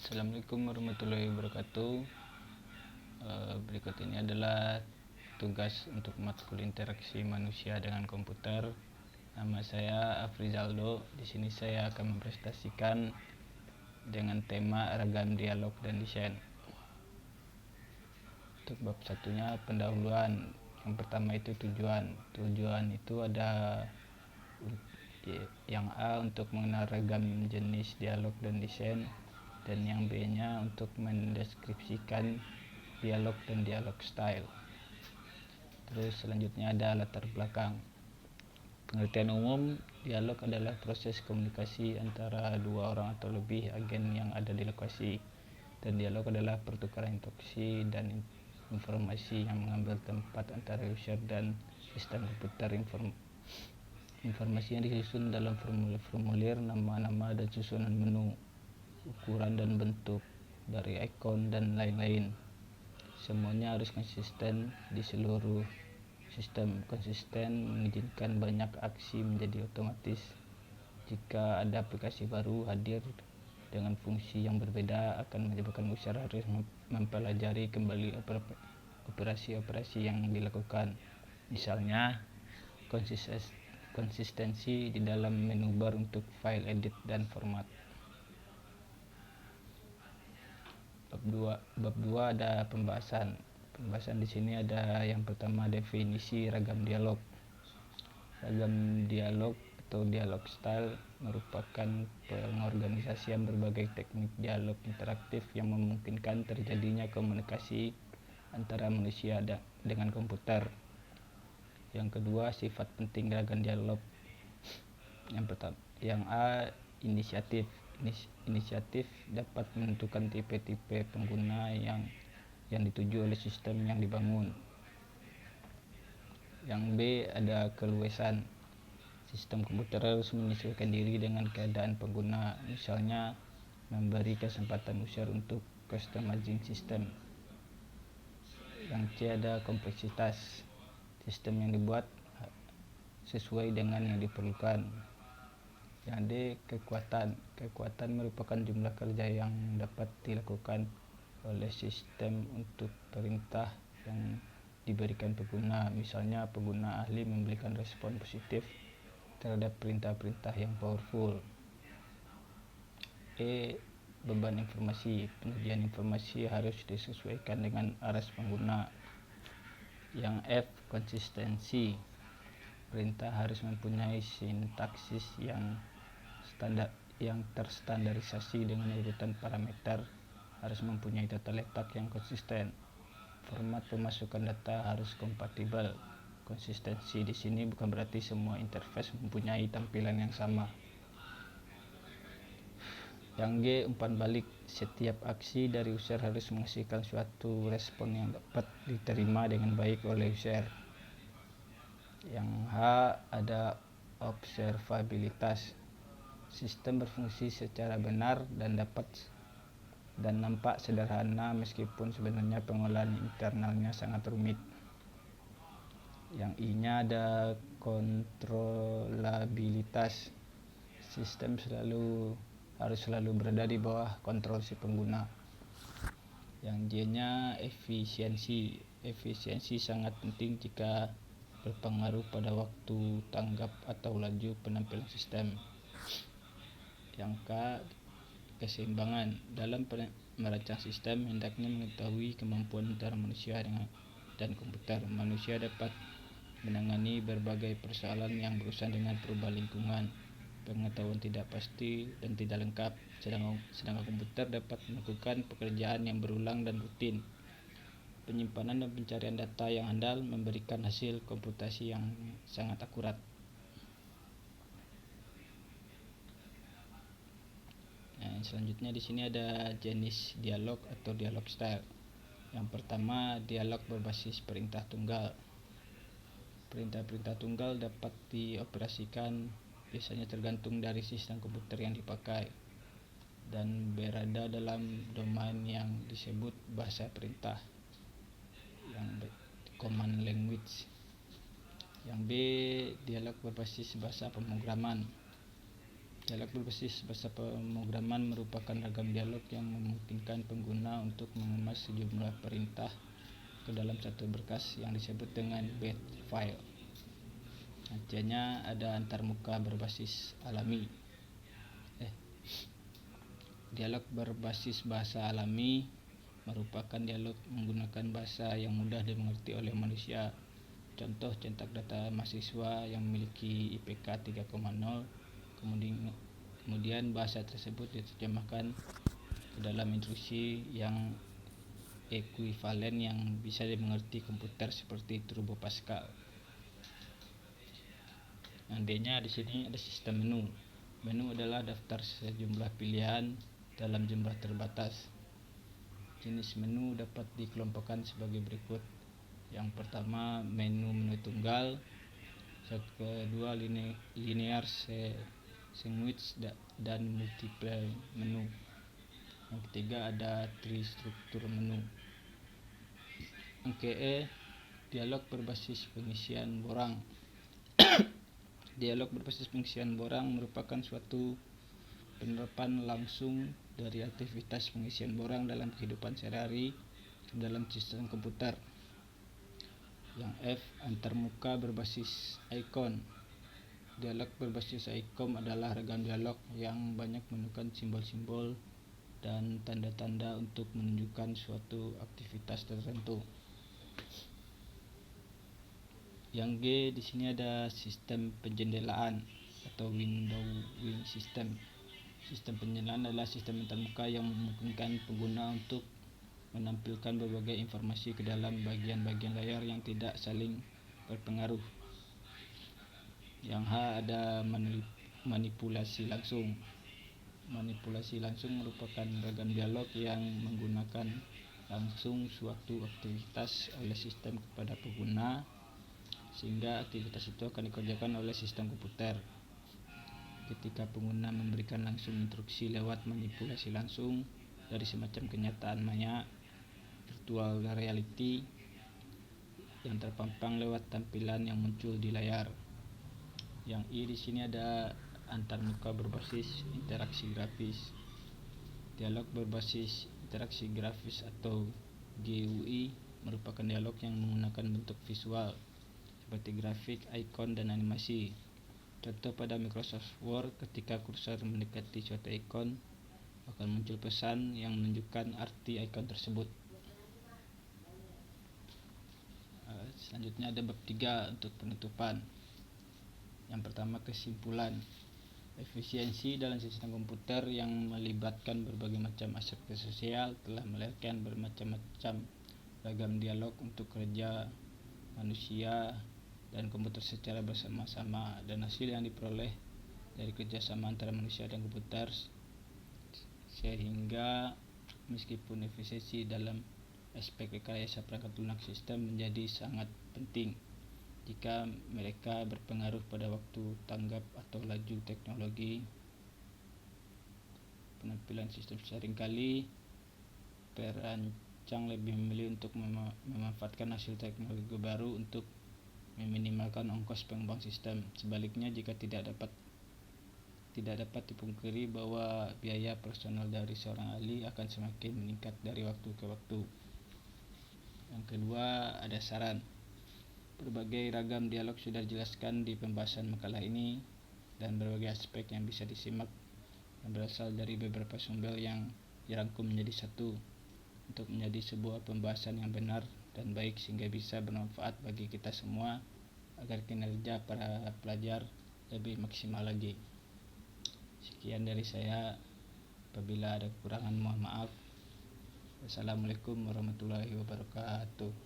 Assalamualaikum warahmatullahi wabarakatuh. Berikut ini adalah tugas untuk matkul interaksi manusia dengan komputer. Nama saya Afrizaldo. Di sini saya akan mempresentasikan dengan tema ragam dialog dan desain. Untuk bab satunya pendahuluan. Yang pertama itu tujuan. Tujuan itu ada yang A untuk mengenal ragam jenis dialog dan desain, dan yang B nya untuk mendeskripsikan dialog dan dialog style. Terus selanjutnya ada latar belakang. Pengertian umum, dialog adalah proses komunikasi antara dua orang atau lebih agen yang ada di lokasi, dan dialog adalah pertukaran instruksi dan informasi yang mengambil tempat antara user dan sistem komputer. Informasi yang disusun dalam formulir, nama-nama dan susunan menu, ukuran dan bentuk dari ikon dan lain-lain. Semuanya harus konsisten di seluruh sistem. Konsisten mengizinkan banyak aksi menjadi otomatis. Jika ada aplikasi baru hadir dengan fungsi yang berbeda, akan menyebabkan user harus mempelajari kembali operasi-operasi yang dilakukan. Misalnya, konsistensi di dalam menu bar untuk file edit dan format. Bab 2 ada pembahasan. Pembahasan di sini ada yang pertama definisi ragam dialog. Ragam dialog atau dialog style merupakan pengorganisasian berbagai teknik dialog interaktif yang memungkinkan terjadinya komunikasi antara manusia dengan komputer. Yang kedua, sifat penting ragam dialog. Yang A, inisiatif. Inisiatif dapat menentukan tipe-tipe pengguna yang dituju oleh sistem yang dibangun. Yang B, ada keluasan. Sistem komputer harus menyesuaikan diri dengan keadaan pengguna, misalnya memberi kesempatan user untuk customizing sistem. Yang C, ada kompleksitas. Sistem yang dibuat sesuai dengan yang diperlukan. Yang D, kekuatan. Kekuatan merupakan jumlah kerja yang dapat dilakukan oleh sistem untuk perintah yang diberikan pengguna. Misalnya pengguna ahli memberikan respon positif terhadap perintah-perintah yang powerful. E, beban informasi. Penyajian informasi harus disesuaikan dengan aras pengguna. Yang F, konsistensi. Perintah harus mempunyai sintaksis yang terstandarisasi dengan urutan parameter, harus mempunyai tata letak yang konsisten. Format pemasukan data harus kompatibel. Konsistensi di sini bukan berarti semua interface mempunyai tampilan yang sama. Yang G, umpan balik. Setiap aksi dari user harus menghasilkan suatu respon yang dapat diterima dengan baik oleh user. Yang H, ada observabilitas. Sistem berfungsi secara benar dan nampak sederhana meskipun sebenarnya pengolahan internalnya sangat rumit. Yang I-nya ada kontrolabilitas. Sistem harus selalu berada di bawah kontrol si pengguna. Yang J-nya efisiensi. Efisiensi sangat penting jika berpengaruh pada waktu tanggap atau laju penampilan sistem. Yang K, keseimbangan. Dalam merancang sistem, hendaknya mengetahui kemampuan antara manusia dan komputer. Manusia dapat menangani berbagai persoalan yang berurusan dengan perubahan lingkungan, pengetahuan tidak pasti dan tidak lengkap, sedangkan komputer dapat melakukan pekerjaan yang berulang dan rutin. Penyimpanan dan pencarian data yang handal memberikan hasil komputasi yang sangat akurat. Selanjutnya di sini ada jenis dialog atau dialog style. Yang pertama, dialog berbasis perintah tunggal. Perintah-perintah tunggal dapat dioperasikan biasanya tergantung dari sistem komputer yang dipakai dan berada dalam domain yang disebut bahasa perintah, yang command language. Yang B, dialog berbasis bahasa pemrograman. Dialog berbasis bahasa pemrograman merupakan ragam dialog yang memungkinkan pengguna untuk mengemas sejumlah perintah ke dalam satu berkas yang disebut dengan bed file. Nantinya ada antarmuka berbasis alami. Dialog berbasis bahasa alami merupakan dialog menggunakan bahasa yang mudah dimengerti oleh manusia. Contoh cetak data mahasiswa yang memiliki IPK 3,0, kemudian bahasa tersebut diterjemahkan ke dalam instruksi yang ekuivalen yang bisa dimengerti komputer seperti Turbo Pascal. Nantinya di sini ada sistem menu. Menu adalah daftar sejumlah pilihan dalam jumlah terbatas. Jenis menu dapat dikelompokkan sebagai berikut. Yang pertama menu tunggal, yang kedua linear, sandwich, dan multiple menu. Yang ketiga ada tristruktur menu. Dialog berbasis pengisian borang. Dialog berbasis pengisian borang merupakan suatu penerapan langsung dari aktivitas pengisian borang dalam kehidupan sehari-hari dalam sistem komputer. Yang F, antarmuka berbasis icon. Dialog berbasis icon adalah ragam dialog yang banyak menggunakan simbol-simbol dan tanda-tanda untuk menunjukkan suatu aktivitas tertentu. Yang G, di sini ada sistem penjendelaan atau windowing system. Sistem penjendelaan adalah sistem antarmuka yang memungkinkan pengguna untuk menampilkan berbagai informasi ke dalam bagian-bagian layar yang tidak saling berpengaruh. Yang H, ada manipulasi langsung. Manipulasi langsung merupakan ragam dialog yang menggunakan langsung suatu aktivitas oleh sistem kepada pengguna, sehingga aktivitas itu akan dikerjakan oleh sistem komputer. Ketika pengguna memberikan langsung instruksi lewat manipulasi langsung dari semacam kenyataan maya, virtual reality, yang terpampang lewat tampilan yang muncul di layar. Yang I, di sini ada antarmuka berbasis interaksi grafis. Dialog berbasis interaksi grafis atau GUI merupakan dialog yang menggunakan bentuk visual seperti grafik, ikon, dan animasi. Contoh pada Microsoft Word, ketika kursor mendekati suatu ikon, akan muncul pesan yang menunjukkan arti ikon tersebut. Selanjutnya ada bab 3 untuk penutupan. Yang pertama, kesimpulan. Efisiensi dalam sistem komputer yang melibatkan berbagai macam aspek sosial telah melahirkan bermacam-macam ragam dialog untuk kerja manusia dan komputer secara bersama-sama, dan hasil yang diperoleh dari kerjasama antara manusia dan komputer, sehingga meskipun efisiensi dalam aspek rekayasa perangkat lunak sistem menjadi sangat penting jika mereka berpengaruh pada waktu tanggap atau laju teknologi penampilan sistem, seringkali perancang lebih memilih untuk memanfaatkan hasil teknologi baru untuk meminimalkan ongkos pengembang sistem. Sebaliknya, jika tidak dapat dipungkiri bahwa biaya personal dari seorang ahli akan semakin meningkat dari waktu ke waktu. Yang kedua, ada saran. Berbagai ragam dialog sudah dijelaskan di pembahasan makalah ini, dan berbagai aspek yang bisa disimak yang berasal dari beberapa sumber yang dirangkum menjadi satu untuk menjadi sebuah pembahasan yang benar dan baik, sehingga bisa bermanfaat bagi kita semua agar kinerja para pelajar lebih maksimal lagi. Sekian dari saya. Apabila ada kekurangan, mohon maaf. Wassalamualaikum warahmatullahi wabarakatuh.